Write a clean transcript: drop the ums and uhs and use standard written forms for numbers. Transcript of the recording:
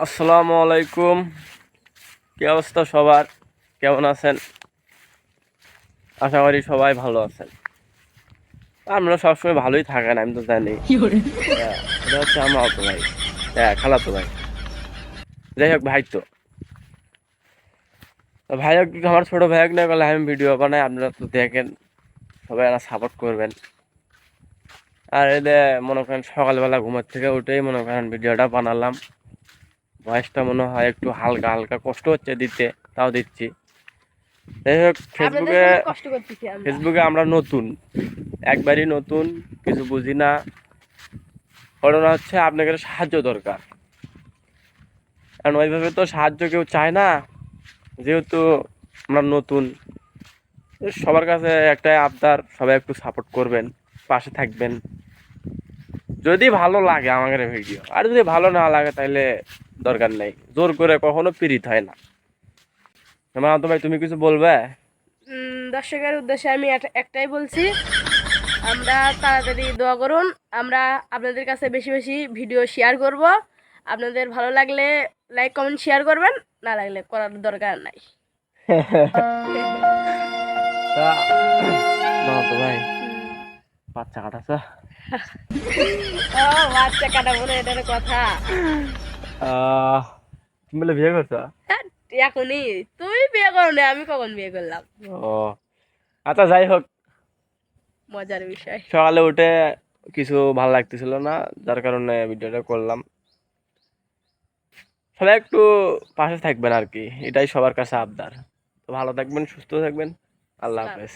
আসসালামু আলাইকুম। কি অবস্থা সবার? কেমন আছেন? আশা করি সবাই ভালো আছেন। আমরা সবসময় ভালোই থাকেন, আমি তো জানি। এটা হচ্ছে আমার অত ভাই, হ্যাঁ খালাতো ভাই। যাই হোক ভাই, তো ভাই আমার ছোট ভাই না বলে আমি ভিডিও বানাই, আপনারা তো দেখেন, সবাই এরা সাপোর্ট করবেন। আর এদের মনে করেন সকালবেলা ঘুমার থেকে উঠেই মনে করেন ভিডিওটা বানালাম। ভয়েসটা মনে হয় একটু হালকা হালকা কষ্ট হচ্ছে দিতে, তাও দিচ্ছি। যাই হোক, আপনাদের ফেসবুকে জন্য কষ্ট করতেছি আমরা। ফেসবুকে আমরা নতুন, একবারই নতুন, কিছু বুঝি না। ঘটনা হচ্ছে আপনাদের সাহায্য দরকার, কারণ ওইভাবে তো সাহায্য কেউ চায় না, যেহেতু আমরা নতুন। সবার কাছে একটাই আবদার, সবাই একটু সাপোর্ট করবেন, পাশে থাকবেন। যদি ভালো লাগে আমাদের ভিডিও, আর যদি ভালো না লাগে তাহলে দরকার নেই, জোর করে কখনো পীড়িত হয় না। তো ভাই, তুমি কিছু বলবে? দর্শকের উদ্দেশ্যে আমি একটাই বলছি, আমরা তাড়াতাড়ি দোয়া করুন। আমরা আপনাদের কাছে বেশি বেশি ভিডিও শেয়ার করব। আপনাদের ভালো লাগলে লাইক কমেন্ট শেয়ার করবেন, না লাগলে করার দরকার নাই। তা তো ভাই, বাচ্চা কাটাচ্ছে। ও বাচ্চা কাটা বলে এটার কথা। তুমি বলে বিয়ে করছো? হ্যাঁ, এখনই তুমি বিয়ে করো না, আমি কখন বিয়ে করলাম? ও আচ্ছা, যাই হোক, মজার বিষয়। সকালে উঠে কিছু ভালো লাগতেছিল না, যার কারণে ভিডিওটা করলাম। সবাই একটু পাশে থাকবেন আর কি, এটাই সবার কাছে আবদার। তো ভালো থাকবেন, সুস্থ থাকবেন। আল্লাহ হাফেজ।